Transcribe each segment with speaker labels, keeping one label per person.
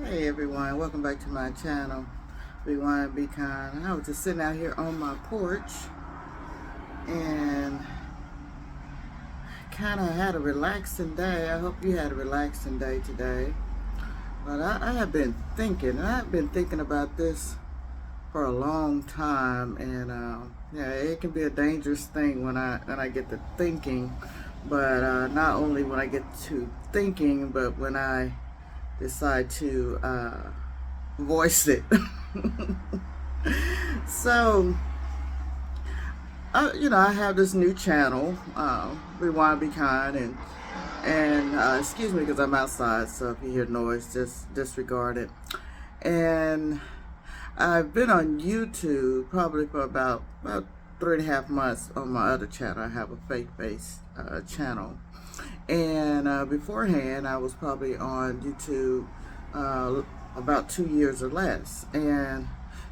Speaker 1: Hey everyone, welcome back to my channel. Be Wine, Be Kind. I was just sitting out here on my porch and kind of had a relaxing day. I hope you had a relaxing day today. But I have been thinking, I've been thinking about this for a long time, and yeah, it can be a dangerous thing when I get to thinking. But not only when I get to thinking, but when I decide to voice it. So, I have this new channel, Rewind Be Kind, and excuse me because I'm outside, so if you hear noise, just disregard it. And I've been on YouTube probably for about 3.5 months on my other channel. I have a faith-based channel. And beforehand, I was probably on YouTube about 2 years or less. And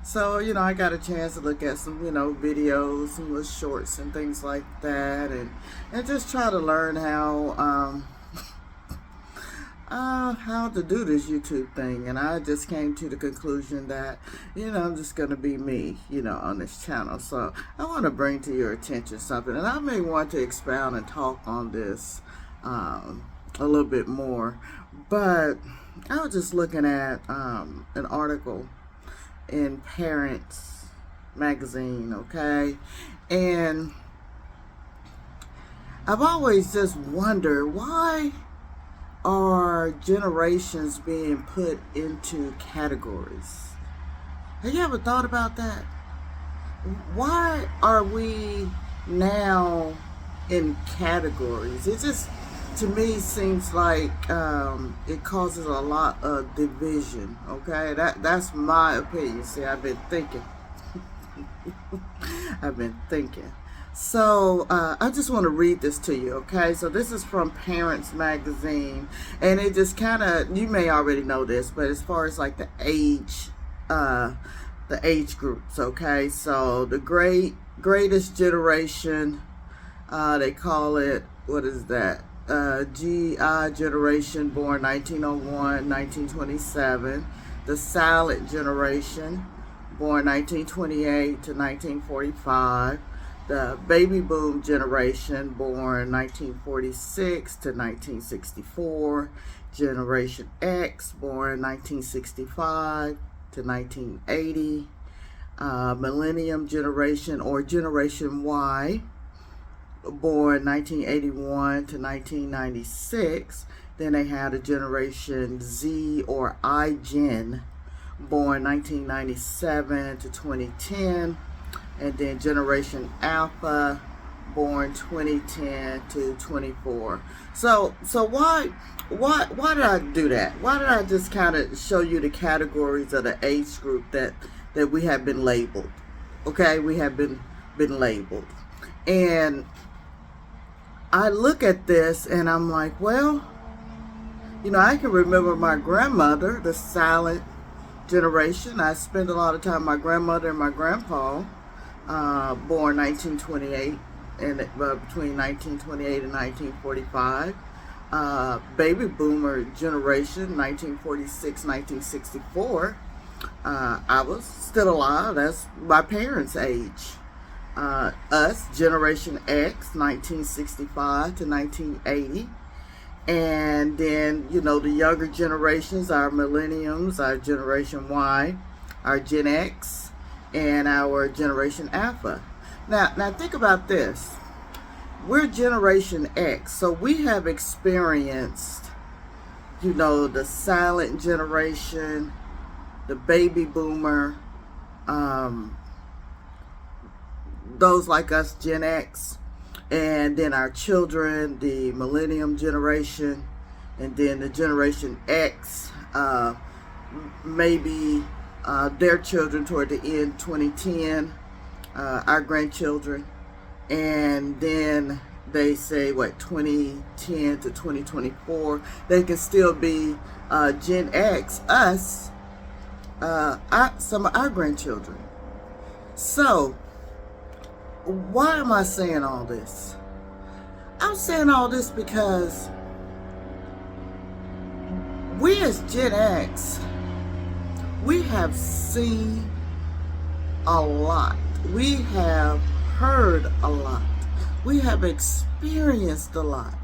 Speaker 1: so, I got a chance to look at some, videos, some little shorts and things like that, and just try to learn how to do this YouTube thing. And I just came to the conclusion that, I'm just going to be me, on this channel. So I want to bring to your attention something, and I may want to expound and talk on this a little bit more. But I was just looking at an article in Parents magazine, okay? And I've always just wondered, why are generations being put into categories? Have you ever thought about that? Why are we now in categories? It just, to me, seems like it causes a lot of division. Okay, that's my opinion. See, I've been thinking. I've been thinking. So I just want to read this to you. Okay, so this is from Parents Magazine, and it just kind of, you may already know this, but as far as like the age groups. Okay, so the greatest generation, they call it, what is that? GI generation, born 1901, 1927. The silent generation, born 1928 to 1945. The baby boom generation, born 1946 to 1964. Generation X, born 1965 to 1980. Millennium generation, or Generation Y, born 1981 to 1996. Then they had a Generation Z, or iGen, born 1997 to 2010. And then Generation Alpha, born 2010 to 24. So why did I do that? Why did I just kind of show you the categories of the age group that we have been labeled? Okay, we have been labeled. And I look at this and I'm like, well, I can remember my grandmother, the silent generation. I spent a lot of time with my grandmother and my grandpa, born 1928, and between 1928 and 1945. Baby boomer generation, 1946, 1964. I was still alive. That's my parents' age. Us, Generation X, 1965 to 1980. And then, the younger generations, our millenniums, our Generation Y, our Gen X, and our Generation Alpha. Now think about this. We're Generation X, so we have experienced, the silent generation, the baby boomer, those like us, Gen X, and then our children, the millennium generation, and then the Generation X, maybe their children toward the end, 2010, our grandchildren, and then they say, 2010 to 2024, they can still be Gen X, us, some of our grandchildren. So, why am I saying all this? I'm saying all this because we as Gen X we have seen a lot. We have heard a lot. We have experienced a lot.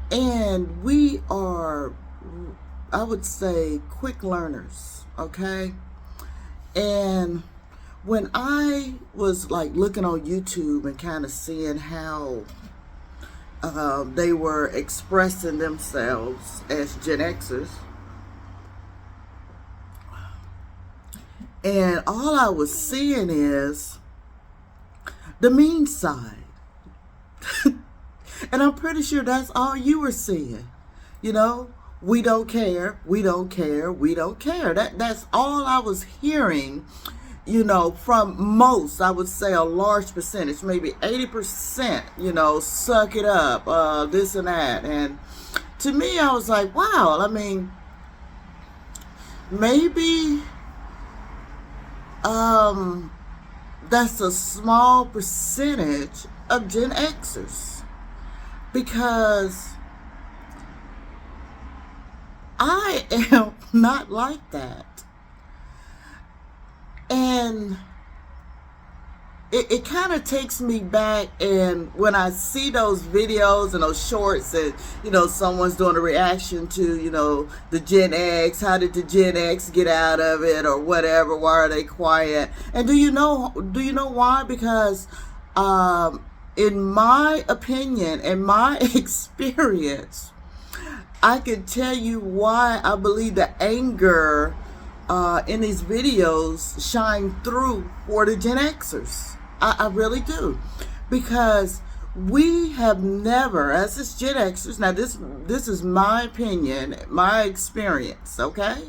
Speaker 1: And we are, I would say, quick learners, okay? And when I was like looking on YouTube and kind of seeing how they were expressing themselves as Gen Xers, and all I was seeing is the mean side. And I'm pretty sure that's all you were seeing. You know, we don't care, we don't care, we don't care. That's all I was hearing, you know, from most, I would say a large percentage, maybe 80%, you know, suck it up, this and that. And to me, I was like, wow, I mean, maybe that's a small percentage of Gen Xers. Because I am not like that. And it kind of takes me back, and when I see those videos and those shorts and, you know, someone's doing a reaction to, you know, the Gen X, how did the Gen X get out of it or whatever, why are they quiet? And do you know why? Because in my opinion and my experience, I can tell you why I believe the anger in these videos shine through for the Gen Xers. I really do. Because we have never, as this Gen Xers, now this is my opinion, my experience, okay?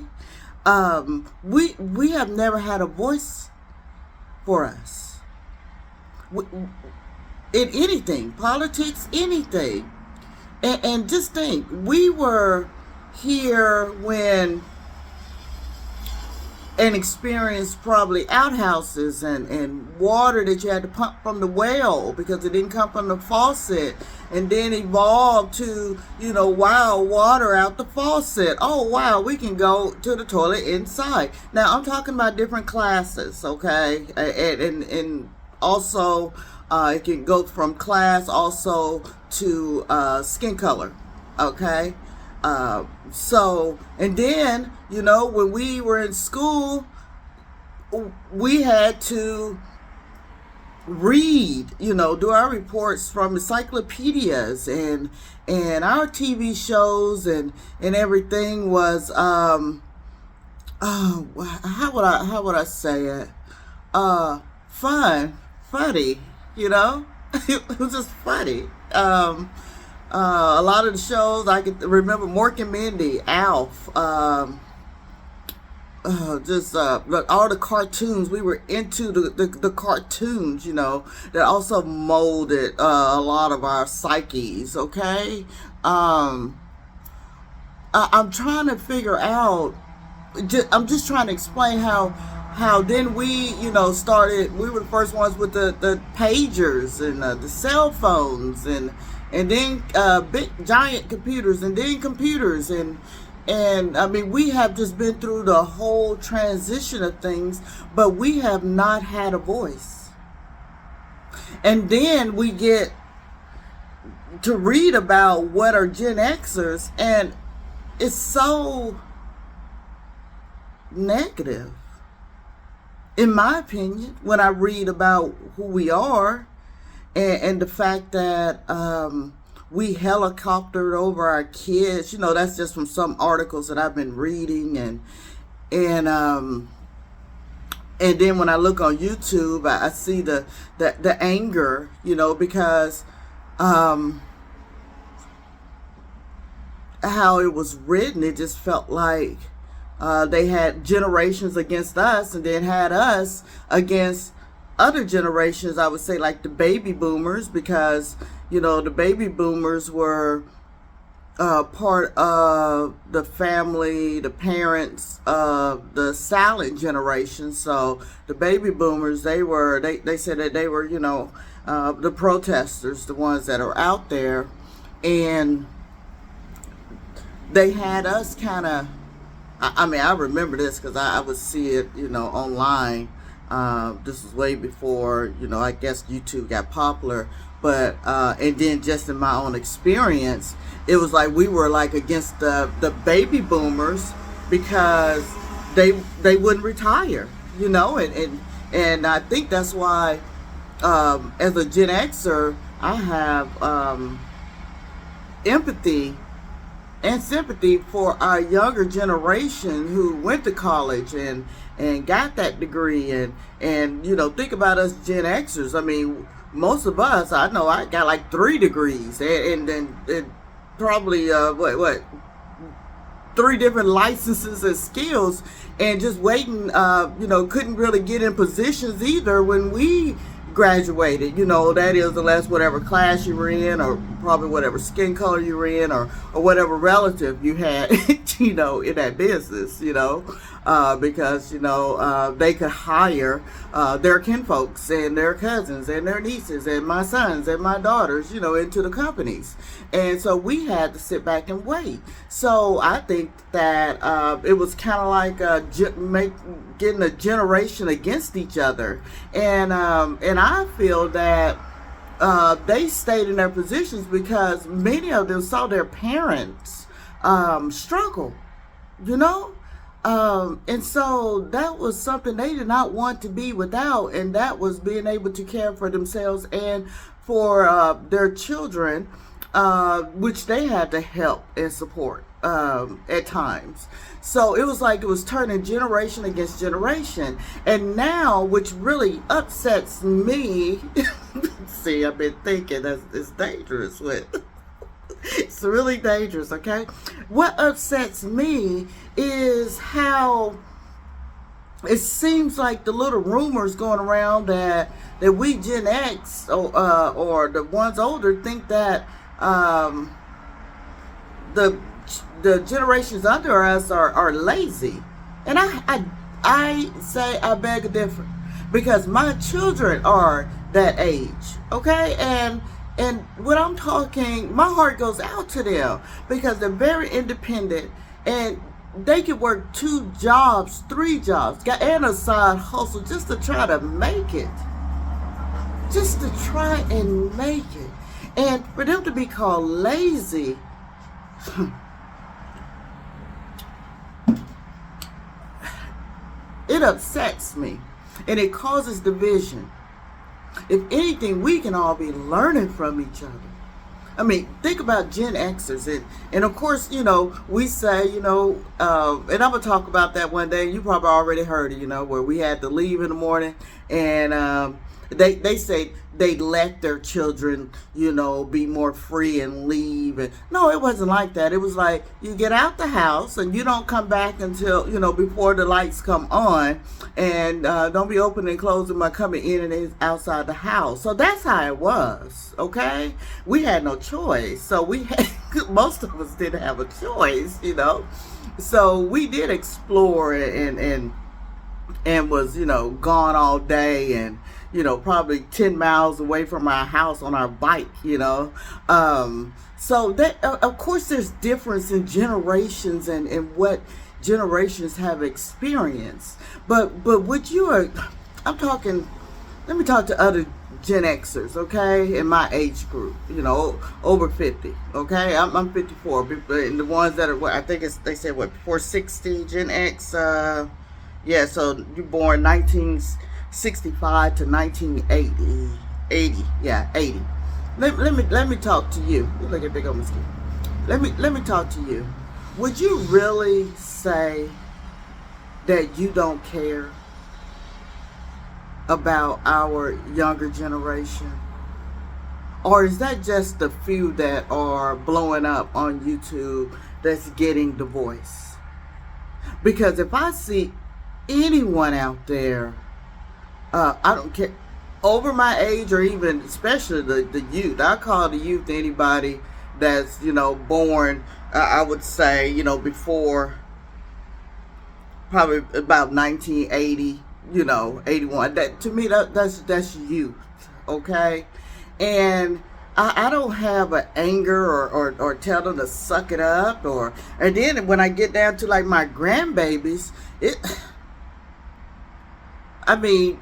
Speaker 1: We have never had a voice for us. In anything, politics, anything. And just think, we were here when and experienced probably outhouses and water that you had to pump from the well because it didn't come from the faucet, and then evolved to, you know, wow, water out the faucet. Oh, wow, we can go to the toilet inside. Now, I'm talking about different classes, okay? And also, it can go from class also to skin color, okay? So, and then, you know, when we were in school, we had to read, you know, do our reports from encyclopedias, and our TV shows and everything was, how would I say it? Funny, you know? It was just funny. A lot of the shows I can remember, Mork and Mindy, Alf, all the cartoons. We were into the cartoons, you know, that also molded a lot of our psyches, okay? I'm trying to figure out, I'm just trying to explain how then we, you know, started, we were the first ones with the pagers and the cell phones, and then big giant computers, and then computers, and I mean, we have just been through the whole transition of things, but we have not had a voice. And then we get to read about what are Gen Xers, and it's so negative, in my opinion, when I read about who we are. And the fact that we helicoptered over our kids, you know, that's just from some articles that I've been reading, and then when I look on YouTube, I see the anger, you know, because how it was written, it just felt like they had generations against us, and then had us against other generations, I would say, like the baby boomers, because, you know, the baby boomers were part of the family, the parents of the silent generation. So the baby boomers, they said that they were, you know, the protesters, the ones that are out there, and they had us kind of I mean, I remember this because I would see it, online. This was way before, I guess YouTube got popular. But, and then just in my own experience, it was like we were like against the baby boomers because they wouldn't retire, and I think that's why, as a Gen Xer, I have empathy and sympathy for our younger generation who went to college and got that degree, and think about us Gen Xers. I mean, most of us, I know I got like 3 degrees and probably what 3 different licenses and skills, and just waiting, couldn't really get in positions either when we graduated, that is, unless whatever class you were in, or probably whatever skin color you were in, or whatever relative you had, in that business, because, they could hire their kinfolks and their cousins and their nieces and my sons and my daughters, into the companies. And so we had to sit back and wait. So I think that it was kind of like getting a generation against each other. And I feel that they stayed in their positions because many of them saw their parents struggle, and so that was something they did not want to be without, and that was being able to care for themselves and for their children, which they had to help and support at times. So it was like it was turning generation against generation. And now, which really upsets me, see, I've been thinking it's dangerous. It's really dangerous, okay? What upsets me is how it seems like the little rumors going around that we Gen X or the ones older think that the generations under us are lazy. And I say I beg a differ, because my children are that age, okay? And when I'm talking, my heart goes out to them because they're very independent and they could work 2 jobs, 3 jobs, and a side hustle just to try to make it. Just to try and make it. And for them to be called lazy, it upsets me, and it causes division. If anything, we can all be learning from each other. I mean, think about Gen Xers, and of course, we say, and I'm gonna talk about that one day. You probably already heard it, where we had to leave in the morning, and they say they let their children, be more free and leave. And no, it wasn't like that. It was like you get out the house and you don't come back until, before the lights come on, and don't be opening and closing by coming in and outside the house. So that's how it was, okay? We had no choice. So most of us didn't have a choice, So we did explore and was, gone all day, and probably 10 miles away from our house on our bike, So that, of course, there's difference in generations and what generations have experienced. But what I'm talking, let me talk to other Gen Xers, okay, in my age group, over 50, okay? I'm 54, and the ones that are, I think they said, before 60, Gen X, yeah, so you're born 1965 to 1980, 80. Let me talk to you. Look at big old mosquito. Let me talk to you. Would you really say that you don't care about our younger generation? Or is that just the few that are blowing up on YouTube that's getting the voice? Because if I see anyone out there, I don't care, over my age, or even especially the youth. I call the youth anybody that's, born, I would say, before probably about 1980, 81. That, to me, that's youth, okay? And I don't have an anger or tell them to suck it up, and then when I get down to like my grandbabies, it I mean,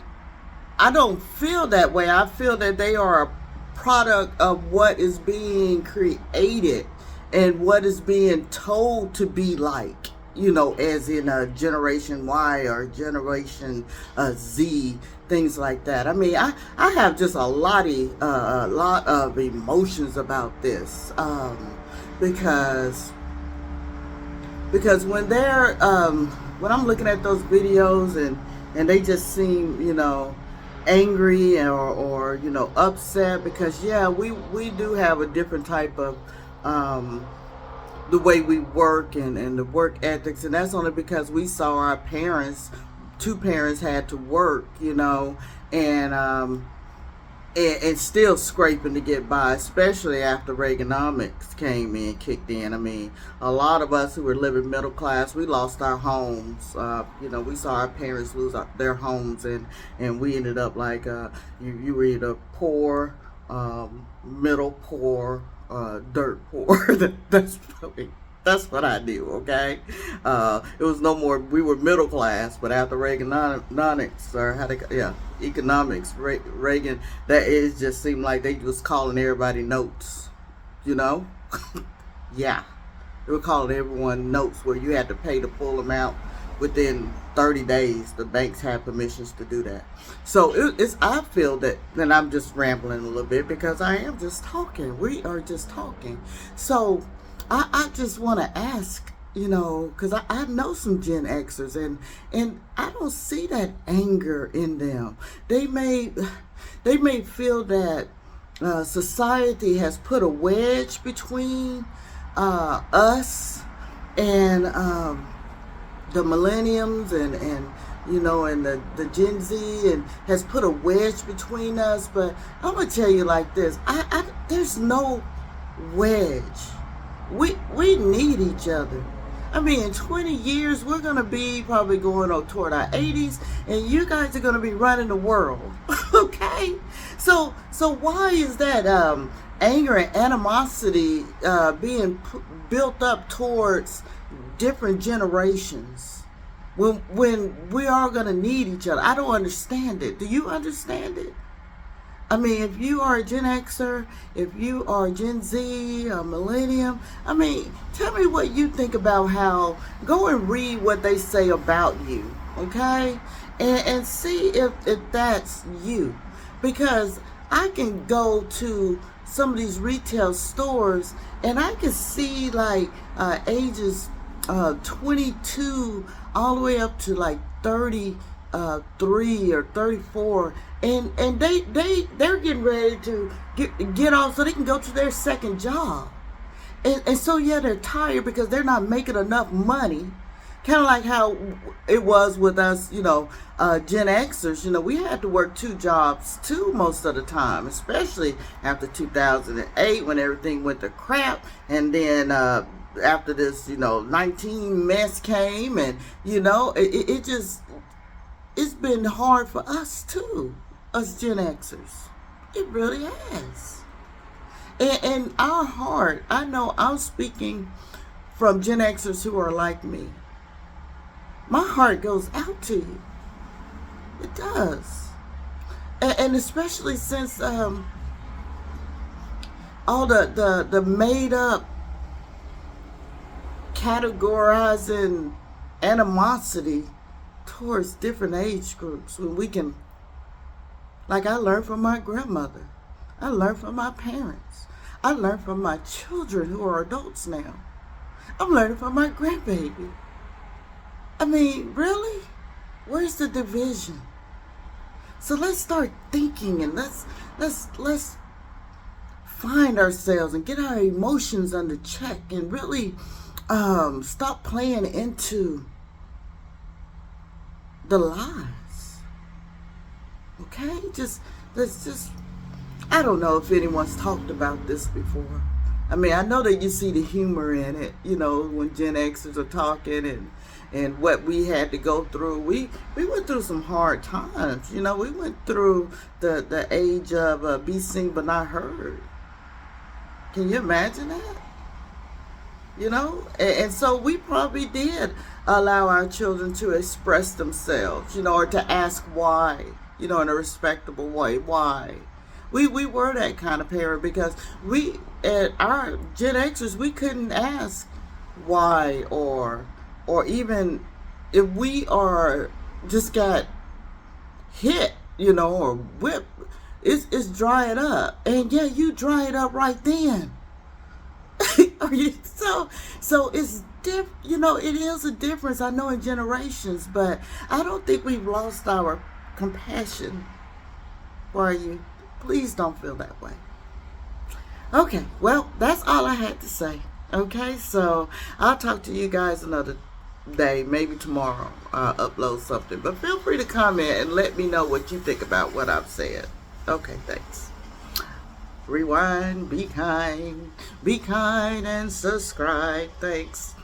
Speaker 1: I don't feel that way. I feel that they are a product of what is being created and what is being told to be like, as in a Generation Y or Generation Z, things like that. I mean, I have just a lot of emotions about this, because when when I'm looking at those videos and they just seem, angry or upset, because yeah, we do have a different type of the way we work and the work ethics, and that's only because we saw our parents, two parents had to work, and and still scraping to get by, especially after Reaganomics kicked in. I mean, a lot of us who were living middle class, we lost our homes. We saw our parents lose their homes, and we ended up like, you were either poor, middle poor, dirt poor. That's what I do, okay? It was no more, we were middle class, but after Reaganomics, or economics, Reagan, that it just seemed like they was calling everybody notes, you know? Yeah. They were calling everyone notes where you had to pay the full amount within 30 days. The banks had permissions to do that. So I feel that, and I'm just rambling a little bit because I am just talking. We are just talking. So I just want to ask, because I know some Gen Xers, and I don't see that anger in them. They may feel that society has put a wedge between us and the millenniums and the Gen Z, and has put a wedge between us. But I'm gonna tell you like this: there's no wedge. We need each other. I mean, in 20 years, we're going to be probably going toward our 80s, and you guys are going to be running the world. Okay? So why is that anger and animosity being built up towards different generations when we are going to need each other? I don't understand it. Do you understand it? I mean, if you are a Gen Xer, if you are Gen Z, a millennium, I mean, tell me what you think about how, go and read what they say about you, okay? And see if that's you. Because I can go to some of these retail stores and I can see like ages 22 all the way up to like 33 or 34, and they're getting ready to get off so they can go to their second job, and so yeah, they're tired because they're not making enough money, kind of like how it was with us, Gen Xers. We had to work two jobs too most of the time, especially after 2008 when everything went to crap, and then after this 19 mess came, and it just, it's been hard for us too, us Gen Xers. It really has. And our heart, I know I'm speaking from Gen Xers who are like me. My heart goes out to you. It does. And especially since all the made up categorizing animosity towards different age groups, when we can, like I learned from my grandmother, I learned from my parents, I learned from my children who are adults now, I'm learning from my grandbaby. I mean, really? Where's the division? So let's start thinking, and let's find ourselves and get our emotions under check, and really stop playing into the lies. Okay? Let's just, I don't know if anyone's talked about this before. I mean, I know that you see the humor in it, when Gen Xers are talking and what we had to go through. We went through some hard times. We went through the age of be seen but not heard. Can you imagine that? You know, and so we probably did allow our children to express themselves, you know, or to ask why, you know, in a respectable way. Why? We were that kind of parent because we, at our Gen Xers, we couldn't ask why, or even if we are just got hit, you know, or whipped, it's drying up. And yeah, you dry it up right then. So it's you know, it is a difference, I know, in generations, but I don't think we've lost our compassion for you. Please don't feel that way. Okay, well, that's all I had to say. Okay, so I'll talk to you guys another day, maybe tomorrow. I'll upload something, but feel free to comment and let me know what you think about what I've said. Okay, thanks. Rewind, be kind and subscribe. Thanks.